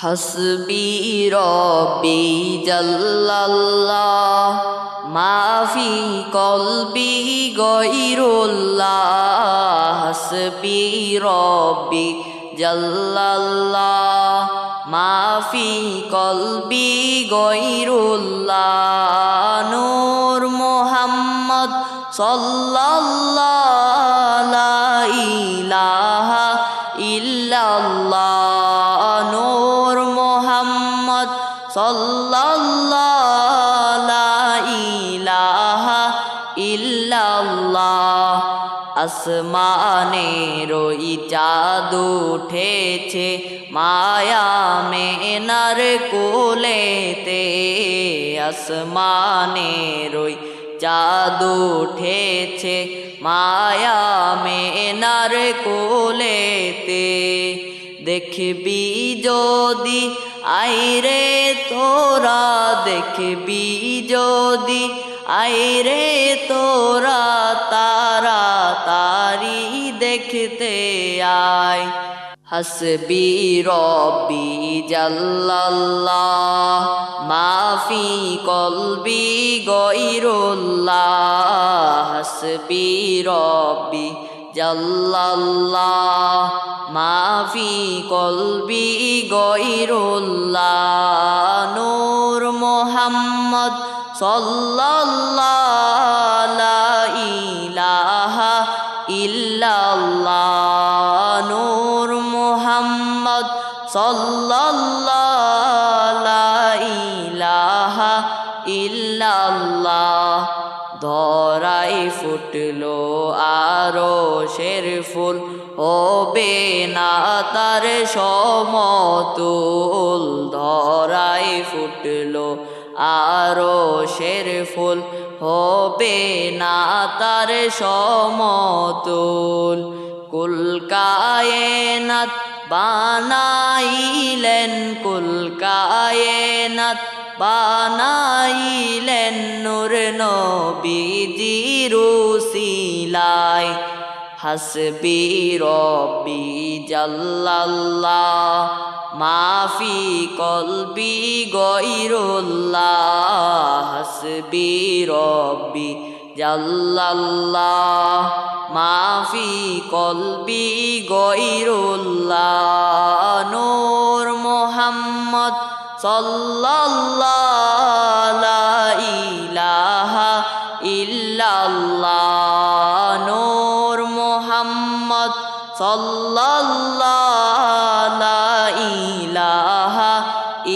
হসবি রব্বি জাল্লাল্লাহ মাফি কলবি গয়রুল্লাহ হসবি রব্বি জাল্লাল্লাহ মাফি কলবি গয়রুল্লাহ নূর মুহাম্মদ সাল্লাল্লাহু লা ইলাহা ইল্লাল্লাহ নূর মুহাম্মদ সাল্লাল্লাহু লা ইলাহা ইল্লাল্লাহ আসমানের ওই চাঁদ উঠেছে মায়া মেনার কোলেতে আসমানের ওই চাঁদ উঠেছে মায়া মেনার কোলেতে দেখবি যদি আইরে তোরা দেখবি যদি আইরে তোরা তারা তারি দেখতে আয় হসবি রব্বি জাল্লাল্লাহ মাফি কলবি গয়রুল্লাহ হসবি রব্বি জাল্লাল্লাহ মাফি কলবি গয়রুল্লাহ নূর মুহাম্মদ সাল্লাল্লাহু লা ইলাহা ইল্লাল্লাহ নূর মুহাম্মদ সাল্লাল্লাহু লা ইলাহা ইল্লাল্লাহ ধরাই ফুটলো আরশের ফুল হবে না তার সমতুল ধরাই ফুটলো আরশের ফুল হবে না তার সমতুল কুল কায়নাত বানাইলেন কুল কায়নাত বানাইলেন নূর নবীজির উসিলায় হসবি রব্বি জাল্লাল্লাহ মাফি কলবি গয়রুল্লাহ হসবি রব্বি জাল্লাল্লাহ মাফি কলবি গয়রুল্লাহ নূর মুহাম্মদ সাল্লাল্লাহু লা ইলাহা ইল্লাল্লাহ নূর মুহাম্মদ সাল্লাল্লাহু লা ইলাহা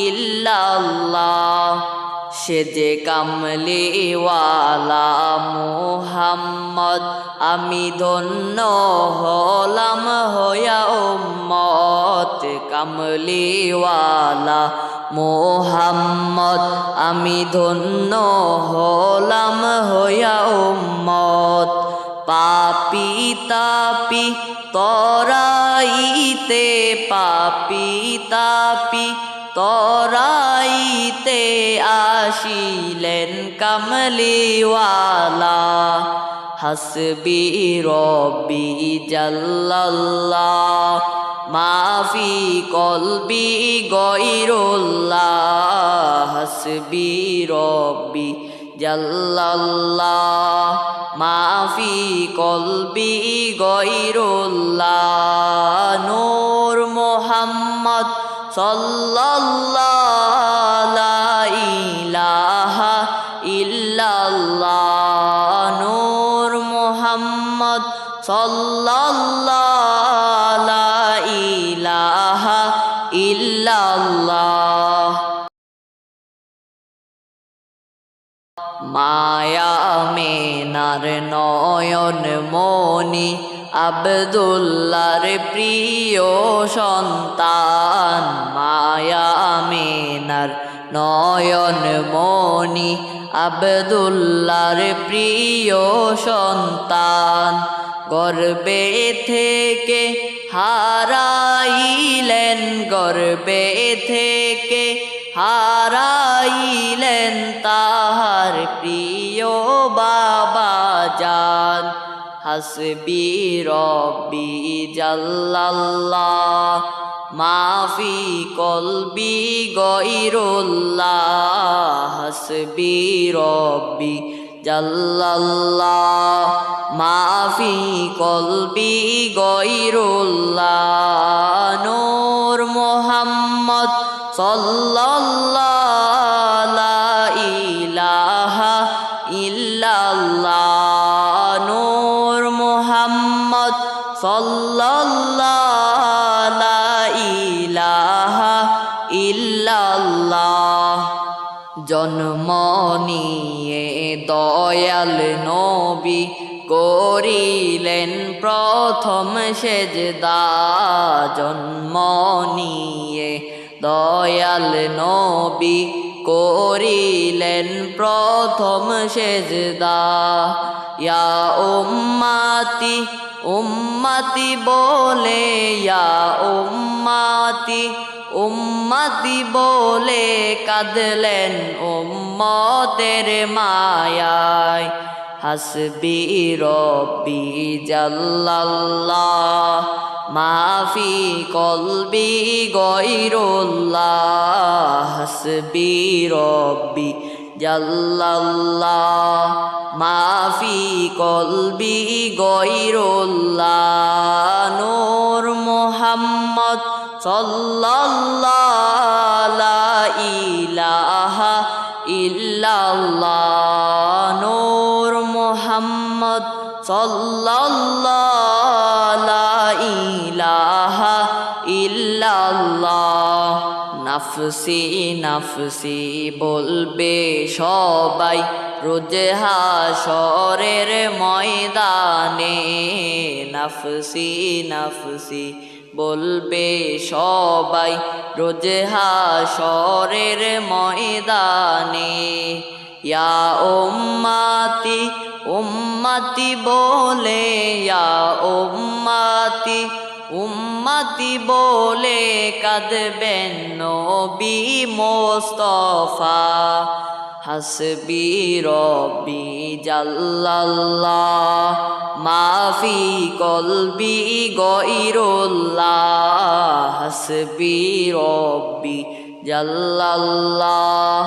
ইল্লাল্লাহ সে যে কামলিওয়ালা মুহাম্মদ আমি ধন্য হলাম হইয়া উম্মত কামলিওয়ালা মুহাম্মদ আমি ধন্য হলাম হইয়া উম্মত পাপি তাপি তরাইতে পাপি তাপি তরাইতে আসিলেন কামলিওয়ালা হসবি রব্বি জাল্লাল্লাহ মাফি কলবি গয়রুল্লাহ হসবি রব্বি জাল্লাল্লাহ মাফি কলবি গয়রুল্লাহ নূর মুহাম্মদ সাল্লাল্লাহু লা ইলাহা ইল্লাল্লাহ নূর মুহাম্মদ সাল্লাল্লাহু লা ইলাহা ইল্লাল্লাহ মায়া মেনার নয়ন মনি আব্দুল্লাহর প্রিয় সন্তান মায়া মেনার নয়ন মনি আব্দুল্লাহর প্রিয় সন্তান গর্বে থেকে হারাইলেন গর্বে থেকে হারাইলেন তাহার প্রিয় বাবা জান হাসবি রব্বি জাল্লাল্লাহ মাফি কলবি গয়রুল্লাহ হাসবি রব্বি জাল্লাল্লাহ মাফি কলবি গয়রুল্লাহ নূর মুহাম্মদ সাল্লাল্লাহু লা ইলাহা ইল্লাল্লাহ নূর মুহাম্মদ সাল্লাল্লাহু লা ইলাহা ইল্লাল্লাহ জন্ম নিয়ে দয়াল নবী করিলেন প্রথম সেজদা জন্ম নিয়ে দয়াল নবী করিলেন প্রথম সেজদা ইয়া উম্মতি উম্মতি বলে ইয়া উম্মতি উম্মতি বলে কাঁদলেন উম্মতের মায়ায় হাসবি রব্বি জাল্লাল্লাহ মাফি কলবি গয়রুল্লাহ হাসবি রব্বি জাল্লাল্লাহ মাফি কলবি গয়রুল্লাহ নূর মুহাম্মদ সাল্লাল্লাহু লা ইলাহা ইল্লাল্লাহ নূর মুহাম্মদ সাল্লাল্লাহু লা ইলাহা ইল্লাল্লাহ নাফসি নাফসি বলবে সবাই রোজ হাশরের ময়দানে নাফসি নাফসি বলবে সবাই রোজ হাশরের ময়দানে ইয়া উম্মতি উম্মতি বলে ইয়া উম্মতি উম্মতি বলে কাঁদবেন নবী মুস্তাফা হাসবি রব্বি জাল্লাল্লাহ মাফি কলবি গয়রুল্লাহ হাসবি রব্বি জাল্লাল্লাহ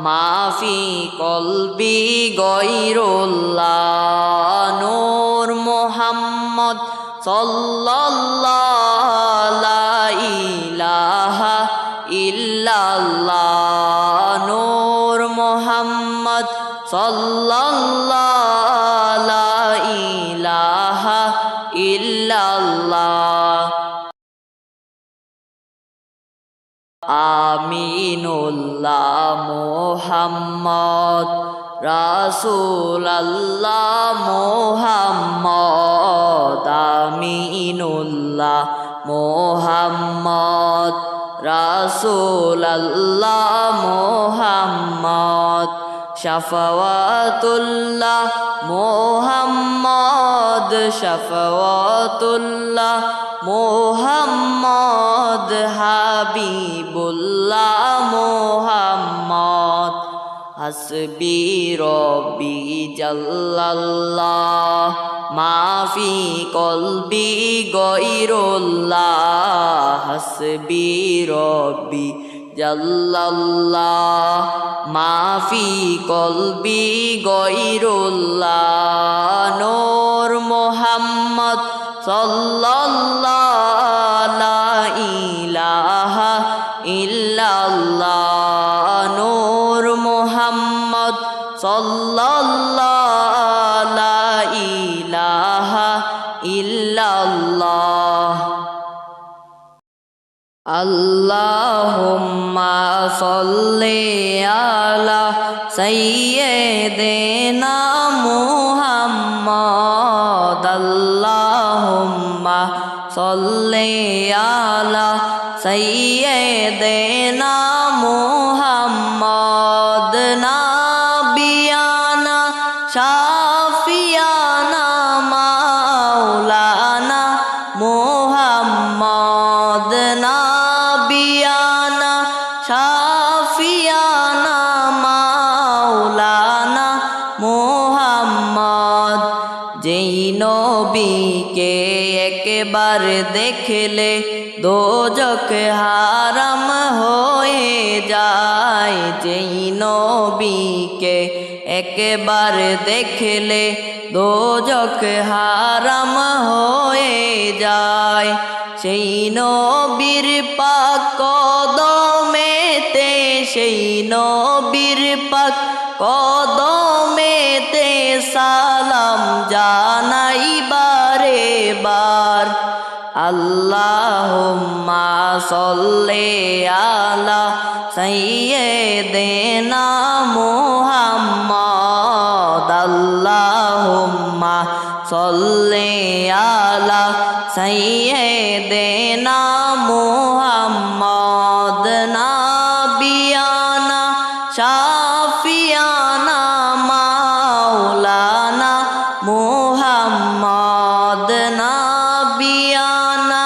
মাফি কলবি গয়রুল্লাহ নূর মুহাম্মদ সাল্লাল্লাহু লা ইলাহা ইল্লাল্লাহ নূর মুহাম্মদ সাল্লাল্লাহু লা ইলাহা ইল্লাল্লাহ আমিনুল্লাহ মুহাম্মদ রাসূলুল্লাহ মুহাম্মদ আমিনুল্লাহ মুহাম্মদ রাসূলুল্লাহ মুহাম্মদ শাফাওয়াতুল্লাহ মুহাম্মদ শাফাওয়াতুল্লাহ মুহাম্মদ হাবিবুল্লাহ মুহাম্মদ হাসবি রব্বি জাল্লাল্লাহ মাফি কলবি গয়রুল্লাহ হাসবি রব্বি জাল্লাল্লাহ মাফি কলবি গয়রুল্লাহ নূর মুহাম্মদ সাল্লাল্লাহু লা ইলাহা ইল্লাল্লাহ নূর মুহাম্মদ সাল্লাল্লাহু লা ইলাহা ইল্লাল্লাহ আল্লাহুম্মা সাল্লি আলা সাইয়্যিদিনা মুহাম্মদ আল্লাহুম্মা সাল্লি আলা সাইয়্যিদিনা মুহাম্মদ নাবিয়ানা শাফিয়ানা মাওলানা মুহাম্মদ নাবিয়ানা শাফিয়ানা মাওলানা মুহাম্মদ যেই নবীকে একবার দেখলে দোজখ হারাম হয়ে যায়। যেই নবীকে একবার দেখলে দোজখ হারাম হয়ে যায়। সেই নবীর পাক কদমেতে, সেই নবীর পাক কদমেতে সালাম জানাই বারে বার। আল্লাহুম্মা সাল্লি আলা সাইয়্যিদিনা মুহাম্মদ। আল্লাহুম্মা সাল্লি আলা সাইয়্যিদিনা মুহাম্মদ। নাবিয়ানা শাফিয়ানা মাওলানা মুহাম্মদ। নাবিয়ানা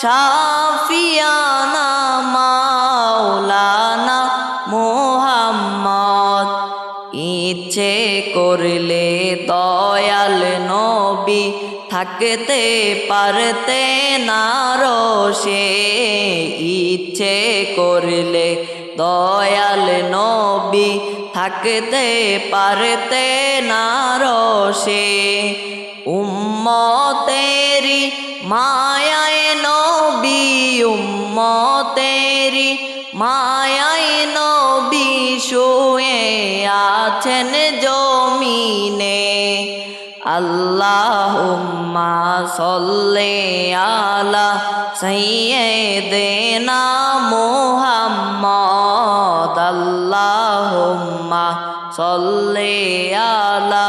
শাফিয়ানা মাওলানা মুহাম্মদ। ইচ্ছে করলে দয়াল নবী থাকতে পারতে না রোষে। ইচ্ছে করলে দয়াল নবী থাকতে পারতে না রোষে। উম্মতেরি মায়ায় নবী, উম্মতেরি মায়ায় নবী শুয়ে আছেন জমিনে। আল্লাহুম্মা সাল্লি আলা সাইয়্যিদিনা মুহাম্মদ। আল্লাহুম্মা সাল্লি আলা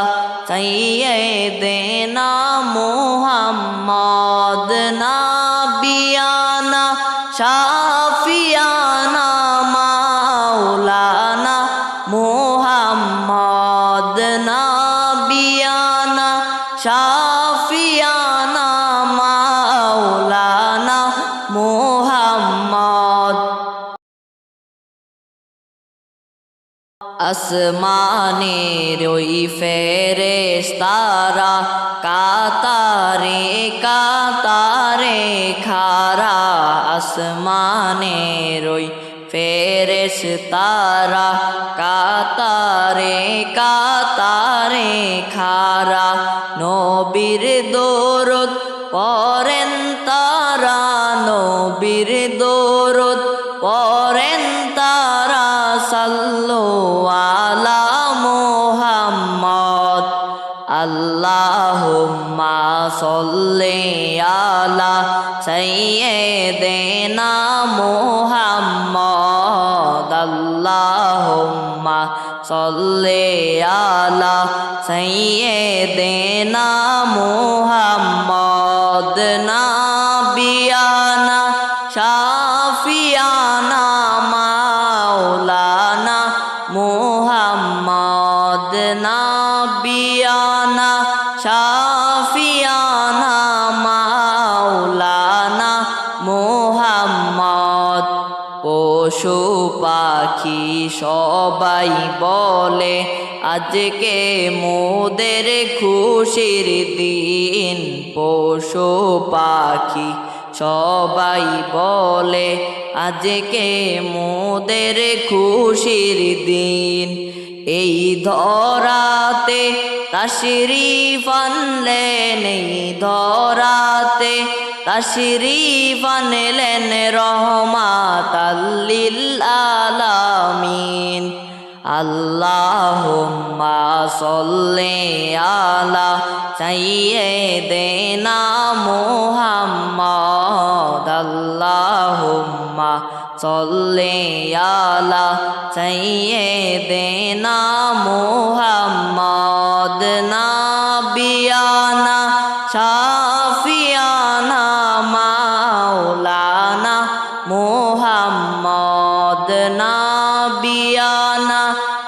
সাইয়্যিদিনা মুহাম্মদ। নাবিয়ানা শাফিয়ানা মাওলানা মুহাম্মদ। নাবিয়ানা শাফিয়ানা মাওলানা মুহাম্মদ। আসমানের ওই ফেরেশতারা কাতারে কাতারে খারা। আসমানের ওই ফেরেশতারা কাতারে কাতারে খারা। নবীর দরুদ পড়েন তারা, নবীর দরুদ পড়েন তারা। সাল্লু আলা মুহাম্মদ। আল্লাহুম্মা সাল্লি আলা সাইয়্যিদিনা মুহাম্মদ। আল্লাহুম্মা সাল্লি আলা সাইয়্যিদিনা মুহাম্মদ। নাবিয়ানা শাফিয়ানা মাওলানা মুহাম্মদ। নাবিয়ানা শাফিয়ানা মাওলানা মুহাম্মদ। পশু পাখি সবাই বলে আজকে মোদের খুশির দিন। পশু পাখি সবাই বলে আজকে মোদের খুশির দিন। এই ধরাতে তাশরীফ আনলেন, এই ধরাতে তাশরীফ আনলেন রহমাতাল লিল আলামিন। আল্লাহুম্মা সাল্লি আলা সাইয়্যিদিনা মুহাম্মদ। আল্লাহুম্মা সাল্লি আলা সাইয়্যিদিনা মুহাম্মদ। নাবিয়ানা শাফিয়ানা মাওলানা মুহাম্মদ। নাবিয়ানা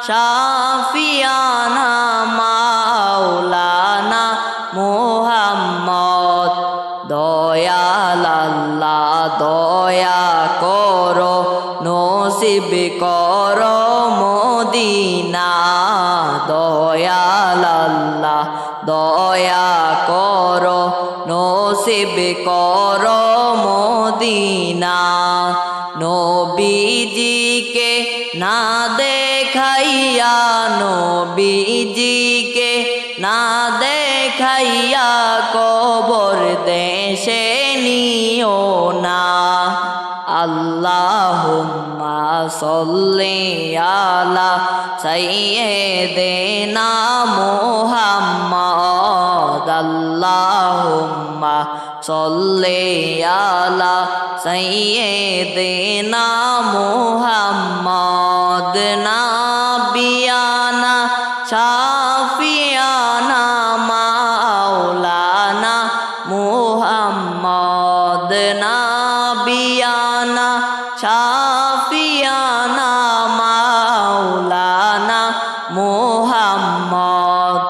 শাফিয়ানা মাওলানা মুহাম্মদ। দয়াল আল্লাহ দয়া করো, নসিব করো মদিনা। দয়াল আল্লাহ দয়া করো, নসিব নসিব কর মদিনা নবীজিকে না দেখাইয়া নবীজিকে না দেখাইয়া কবর দেশে নিও না আল্লাহুম্মা সাল্লি আলা সাইয়্যিদিনা মুহাম্মদ আল্লাহুম্মা সাল্লি আলা সাইয়্যিদিনা মুহাম্মদ নাবিয়ানা শাফিয়ানা মাওলানা মুহাম্মদ নাবিয়ানা শাফিয়ানা মাওলানা মুহাম্মদ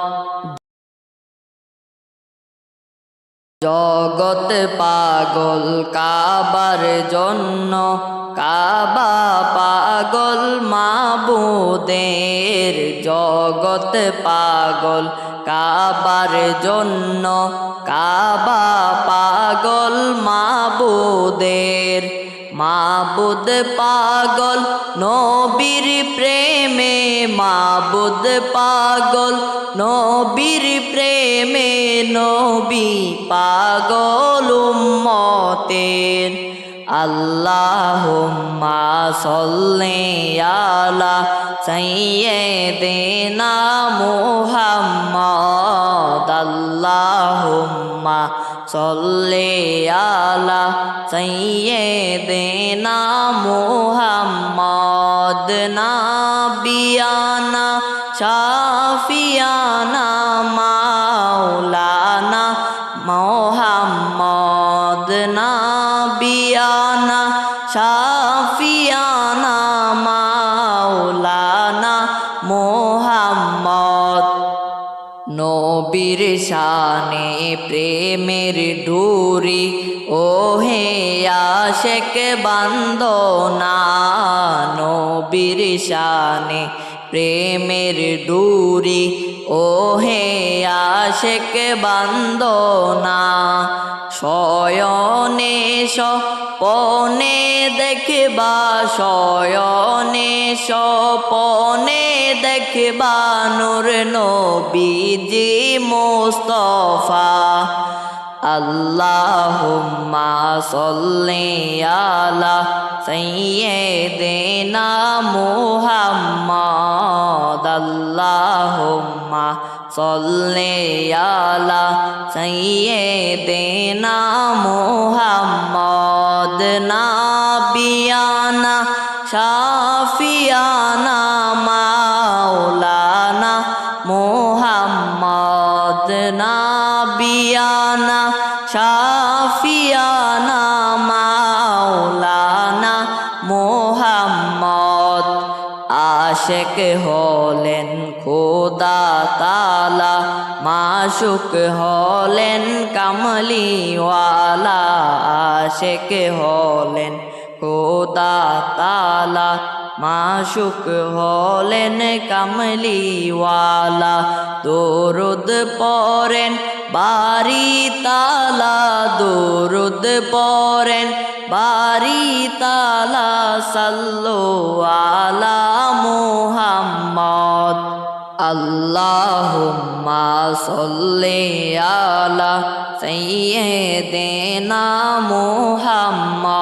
জগৎ পাগল কাবার জন্য কাবা পাগল মাবুদের জগৎ পাগল কাবার জন্য কাবা পাগল মাবুদের মাবুদ পাগল নবীর প্রেমে মাবুদ পাগল নবীর প্রেমে নবী পাগল উম্মতের আল্লাহুম্মা সাল্লি আলা সাইয়্যিদিনা মুহাম্মদ আল্লাহুম্মা সাল্লি আলা সাইয়্যিদিনা মুহাম্মদ নাবিয়ানা শাফিয়ানা মাওলানা মুহাম্মদ নাবিয়ানা শাফিয়ানা মাওলানা মুহাম্মদ নবীর শানে প্রেমের ডুরি ও হে আশিক বান্দনা নবীর শানে প্রেমের ডুরি ও হে আশিক বান্দনা শয়নে স্বপনে দেখবা শয়নে স্বপনে দেখবা নূর নবীজি মুস্তাফা আল্লাহুম্মা সাল্লি আলা সাইয়্যিদিনা মুহাম্মদ আল্লাহুম্মা সাল্লি আলা সাইয়্যিদিনা মুহাম্মদ নাবিয়ানা শাফিয়ানা মাওলানা মুহাম্মদ নাবিয়ানা শাফিয়ানা মাওলানা মুহাম্মদ আশিক হলেন খোদা তাআলা মাশুক হলেন কামলিওয়ালা আশিক হলেন খোদা তাআলা মাশুক হলেন কামলিওয়ালা দরুদ পড়েন বারি তালা দরুদ পড়েন বারি তালা সাল্লু আলা মুহাম্মদ আল্লাহুম্মা সাল্লি আলা সাইয়্যিদিনা মুহাম্মদ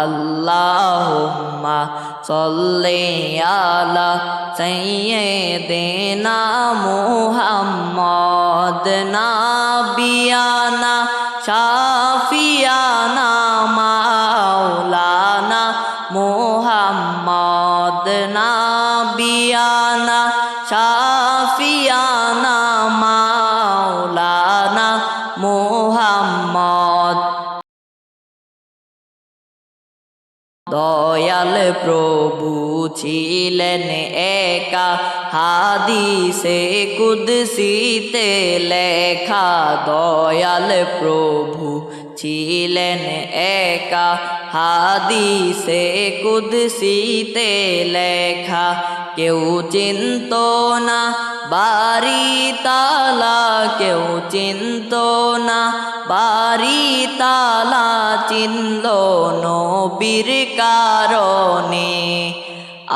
আল্লাহুম্মা সাল্লি আলা সাইয়্যিদিনা মুহাম্মদ নাবিয়ানা শাফিয়ানা মাওলানা মুহাম্মদ নাবিয়ানা শাফিয়ানা মাওলানা মুহাম্মদ দয়াল প্রভু ছিলেন একা হাদিসে কুদসিতে লেখা দয়াল প্রভু ছিলেন একা হাদিসে কুদসিতে লেখা কেউ চিনত না বাড়ি তালা, কেউ চিনত না বাড়ি তালা, চিনল নবীর কারণে।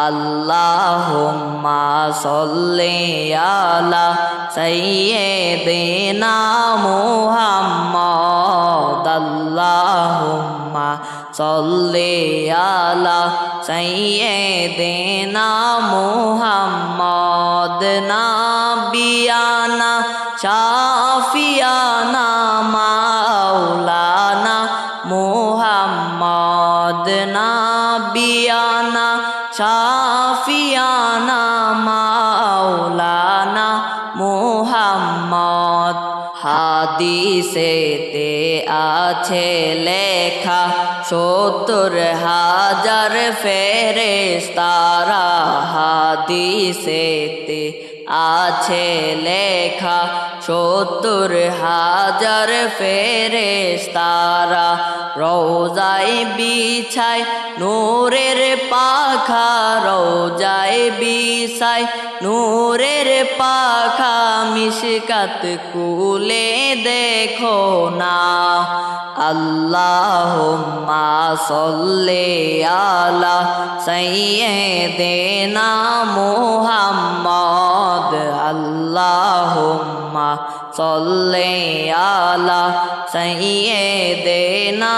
আল্লাহুম্মা সাল্লি আলা সাইয়্যিদিনা মুহাম্মদ, আল্লাহুম্মা সাল্লি আলা সাইয়্যিদিনা মুহাম্মদ, নাবিয়ানা শাফিয়ানা মাওলানা মুহাম্মদ, নাবিয়ানা শাফিয়ানা মাওলানা মুহাম্মদ। হাদিসেতে আছে লেখা ৭০,০০০ ফেরেশতারা, হাদিসেতে আছে লেখা ৭০,০০০ ফেরেশতারা, রওজায় বিছায় নূরের পাখা, রওজায় বিছায় নূরের পাখা, মিশকাত খুলে দেখো না। আল্লাহুম্মা সাল্লি আলা সাইয়্যিদিনা মুহাম্মদ, আল্লাহুম্মা সাল্লি আলা সাইয়্যিদিনা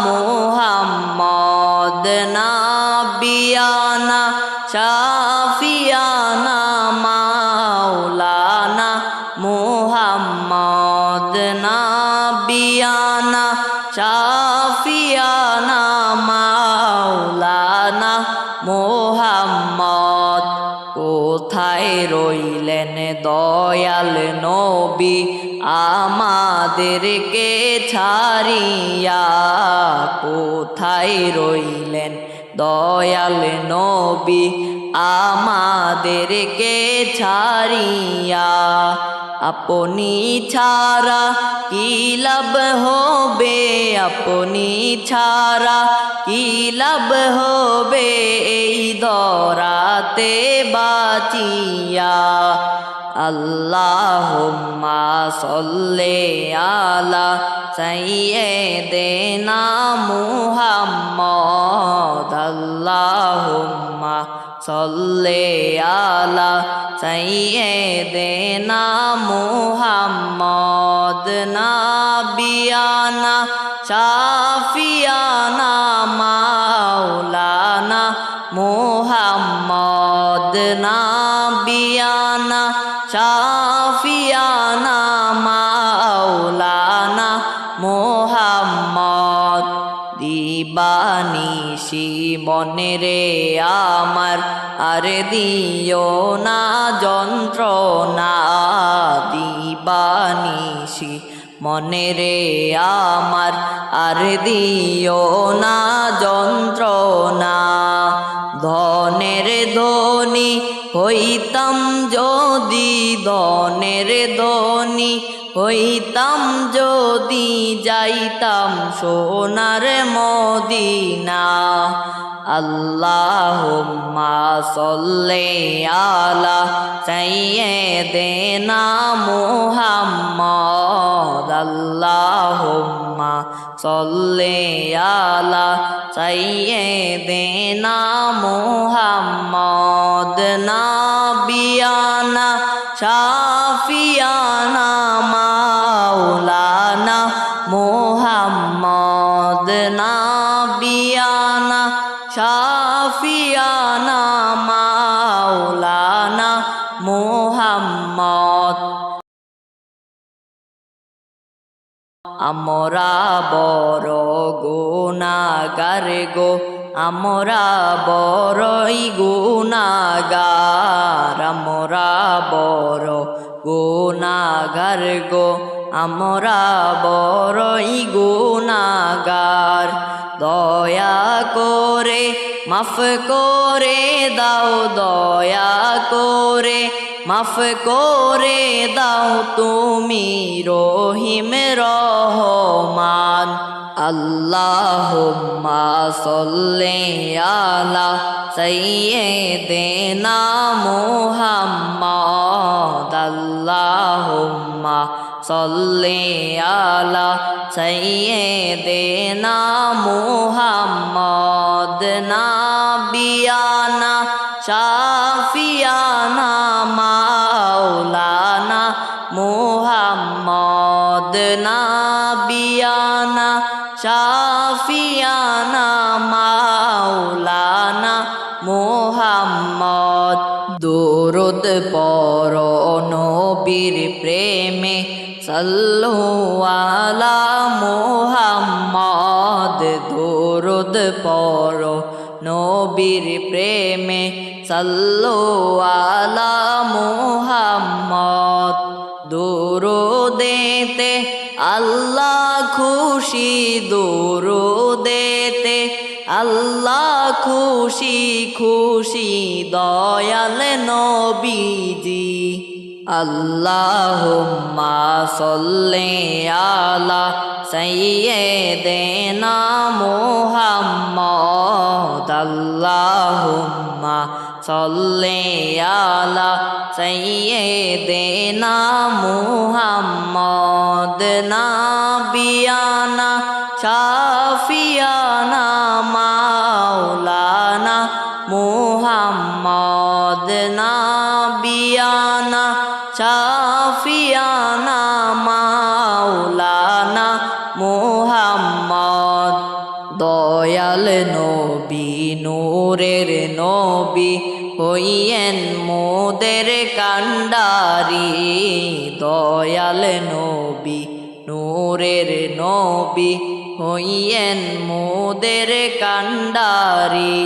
মুহাম্মদ, নাবিয়ানা শাফিয়ানা মাওলানা মুহাম্মদ, নাবিয়ানা শাফিয়ানা মাওলানা মুহাম্মদ। কোথায় রইলেন দয়াল নবী আমাদেরকে ছাড়িয়া, কোথায় রইলেন দয়াল নবী আমাদেরকে ছাড়িয়া। আপনি ছাড়া কি লাভ হবে, আপনি ছাড়া কি লাভ হবে এই ধরাতে বাঁচিয়া। আল্লাহুম্মা সাল্লি আলা সাইয়্যিদিনা মুহাম্মদ, আল্লাহুম্মা সাল্লি আলা সাইয়্যিদিনা মুহাম্মদ, নাবিয়ানা শাফিয়ানা মাওলানা মুহাম্মদ, নাবিয়ানা শাফিয়ানা মাওলানা মুহাম্মদ। দিবানিশি মনে রে আমার আর দিও না যন্ত্রণা, দিবানিশি মনে রে আমার আর দিও না যন্ত্রণা। ধনের ধনী হইতাম যদি, ধনের ধনী হইতাম যদি, যাইতাম সোনার মদিনা। আল্লাহুম্মা সাল্লি আলা সাইয়্যিদিনা মুহাম্মদ, আল্লাহুম্মা সাল্লি আলা সাইয়্যিদিনা মুহাম্মদ, নাবিয়ানা শাফিয়ানা মাওলানা মুহাম্মদ, নাবিয়ানা শাফিয়ানা মাওলানা মুহাম্মদ। আমরা বড় গুনাহগার গো, আমরা বড়ই গুনাহগার, আমরা বড় গুনাহগার গো, আমরা বড়ই গুনাহগার। দয়া করে মাফ করে দাও, দয়া করে মাফ করে দাও, তুমি রহিম রহমান। আল্লাহুম্মা সাল্লি আলা সাইয়্যিদিনা মুহাম্মাদ আল্লাহুম্মা সাল্লি আলা সাইয়্যিদিনা মুহাম্মাদ নাবিয়ানা শাফিয়ানা মাওলানা মুহাম্মদ নাবিয়ানা শাফিয়ানা মাওলানা মুহাম্মদ দুরুদ পড়ো নবীর প্রেমে সাল্লু আলা মুহাম্মদ দুরুদ পড়ো নবীর প্রেমে সাল্লু আলা মুহাম্মদ দুরুদেতে আল্লাহ খুশি দুরুদেতে আল্লাহ খুশি খুশি দয়াল নবীজি আল্লাহুম্মা সাল্লি আলা সাইয়্যিদিনা মুহাম্মাদ আল্লাহুম্মা সাল্লি আলা সাইয়্যিদিনা মুহাম্মাদ নাবিয়ানা শাফিয়ানা মাওলানা মুহাম্মদ নাবিয়ানা শাফিয়ানা মাওলানা মুহাম্মদ দয়াল নবী নূরের নবী হইয়েন মোদের কান্ডারি দয়াল নবী নূরের নবী হইয়েন মোদের কান্ডারি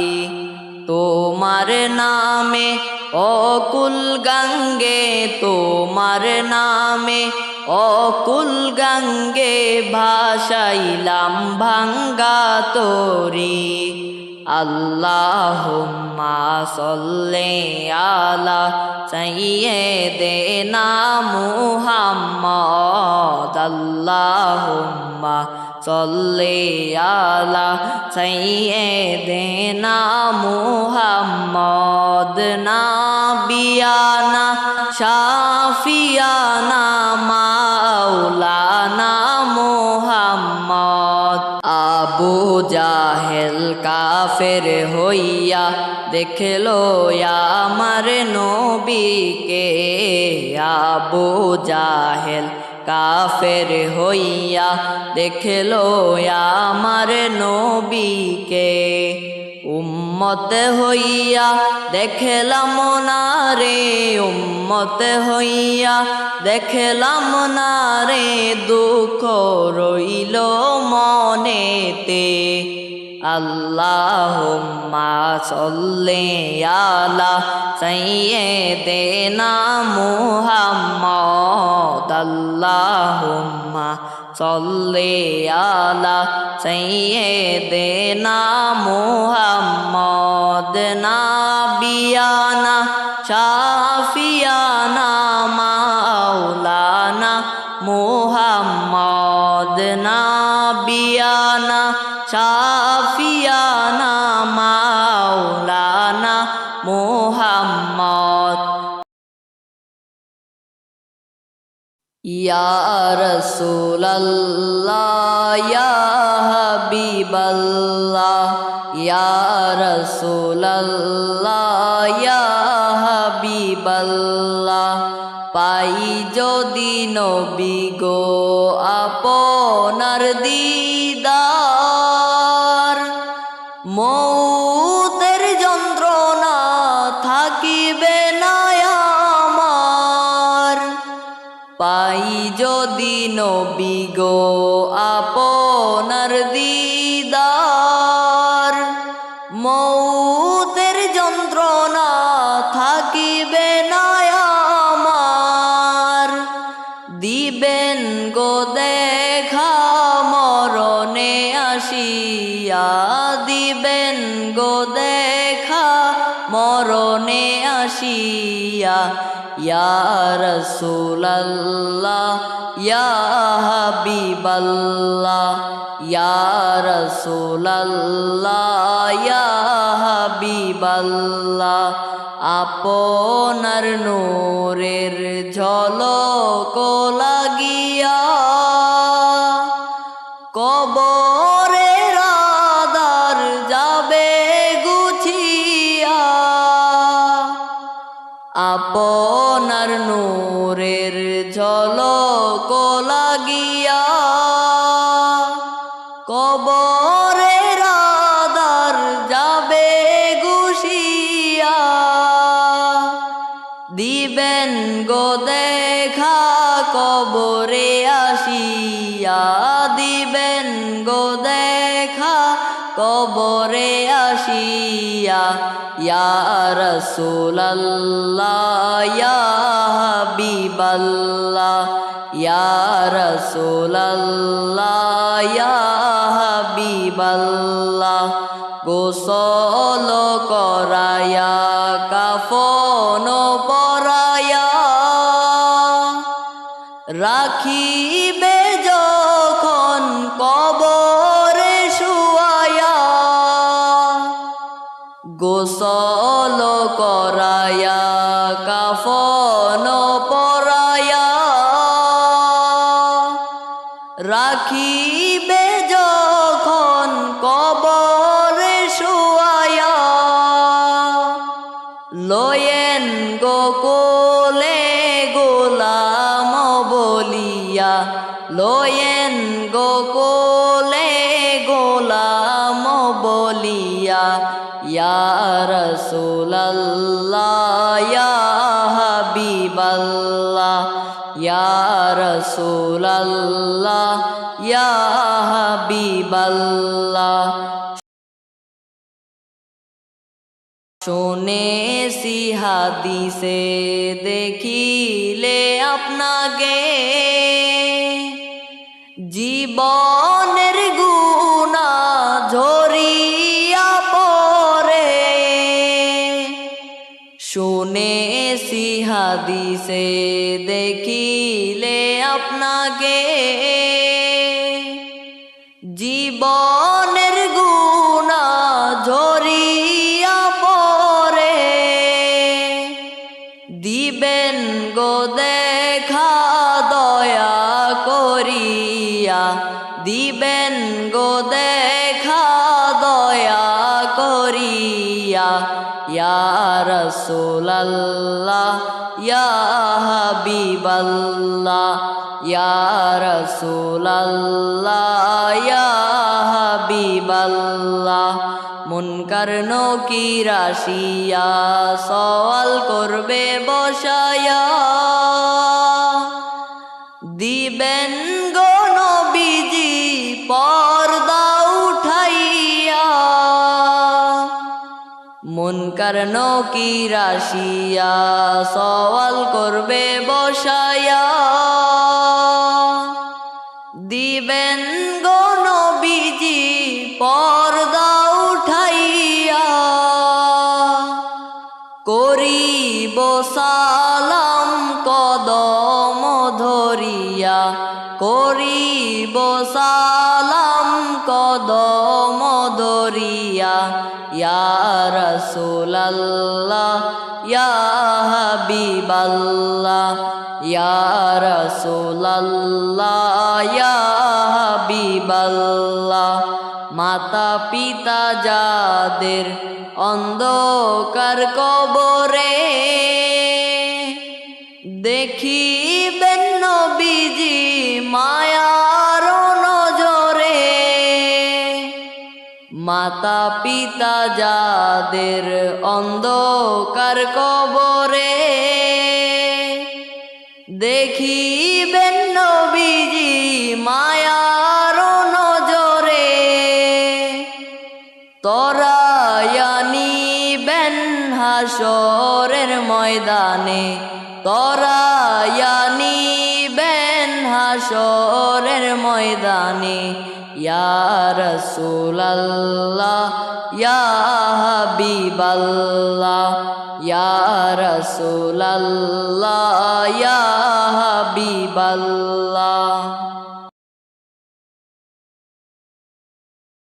তোমার নামে অকুল গঙ্গে তোমার নামে অকুল গঙ্গে ভাসাইলাম ভাঙ্গা তরি আল্লাহুম্মা সাল্লি আলা সাইয়্যিদিনা মুহাম্মাদ আল্লাহুম্মা সাল্লি আলা সাইয়্যিদিনা মুহাম্মাদ নাবিয়ানা শাফিয়ানা মাওলানা মুহাম্মদ আবু জাহেল কাফের হইয়া দেখলো আমার নবীকে আবু জাহেল কাফের হইয়া দেখলো আমার নবীকে উম্মত হইয়া দেখলাম না রে উম্মত হইয়া দেখলাম না রে দুঃখ রইল মনেতে আল্লাহুম্মা সাল্লি আলা সাইয়্যিদিনা মুহাম্মাদ আল্লাহুম্মা সাল্লি আলা সাইয়্যিদিনা মুহাম্মাদ নাবিয়ানা শাফিয়ানা মাওলানা মুহাম্মাদ নাবিয়ানা শাফিয়ানা মাওলানা মুহাম্মদ ইয়া রাসূলাল্লাহ ইয়া হাবিবাল্লাহ ইয়া রাসূলাল্লাহ ইয়া হাবিবাল্লাহ পাই যদি নবী গো আপনার দিদার মৌতের যন্ত্রণা থাকিবে না আমার পাই যদি নবী গো আপনার দিদার মৌতের যন্ত্রণা থাকিবে না আমার দিবেন গো দেখা মরণে আসিয়া দিবেন গো দেখা মরণে আসিয়া ইয়া রাসূলাল্লাহ ইয়া হাবিবাল্লাহ ইয়া রাসূলাল্লাহ ইয়া হাবিবাল্লাহ আপনার নূরের ঝলক লাগিয়া কবরের আঁধার যাবে গুছিয়া আপনার নূরের ঝলক লাগিয়া কবরের আঁধার যাবে গুছিয়া দিবেন গো দেখা কবরে আসিয়া দিবেন গো দেখা কবরে আসিয়া ইয়া রাসূলাল্লাহ ইয়া হাবিবাল্লাহ ইয়া রাসূলাল্লাহ ইয়া হাবিবাল্লাহ গোসল করায়া কাফন পরায়া রাখিবে যখন কবরে শুয়ায়া গোসল করায়া কাফন পরায়া রাখিবে যখন কবরে শুয়ায়া লয়েন গোকুলে গোলাম বলিয়া লয়েন গোকুলে গোলাম বলিয়া ইয়া রাসূলাল্লাহ ইয়া হাবিবাল্লাহ ইয়া রাসূলাল্লাহ ইয়া হাবিবাল্লাহ শুনেছি হাদিসে দেখিলে আপনাকে জীবনের গুনাহ ঝরিয়া পড়ে শুনেছি হাদিসে দেখিলে আপনাকে জীবনের গুনাহ ঝরিয়া পড়ে দিবেন গো দেখা দয়া করিয়া দিবেন গো দেখা দয়া করিয়া ইয়া রাসূলাল্লাহ ইয়া হাবিবাল্লাহ ইয়া রাসূলাল্লাহ ইয়া হাবিবাল্লাহ মুনকার নকির আসিয়া সওয়াল করবে বসায়া দিবেন গো নবীজি পর্দা উঠাইয়া মুনকার নকির আসিয়া সওয়াল করবে বসায়া দিবেন গো নবীজি পর্দা উঠাইয়া করিব সালাম কদম ধরিয়া করিব সালাম কদম ধরিয়া ইয়া রাসূলাল্লাহ ইয়া হাবিবাল্লাহ ইয়া রাসূলাল্লাহ ইয়া হাবিবাল্লাহ মাতা পিতা যাদের অন্ধকার কবরে দেখিবেন নবীজি মায়ার নজরে মাতা পিতা যাদের অন্ধকার কবরে দেখিবেন নবীজি মায়ার নজরে তরায়ানিবেন হাসরের ময়দানে তরায়ানিবেন হাসরের ময়দানে ইয়া রাসূলাল্লাহ ইয়া হাবিবাল্লাহ ইয়া রাসূলাল্লাহ ইয়া হাবিবাল্লাহ।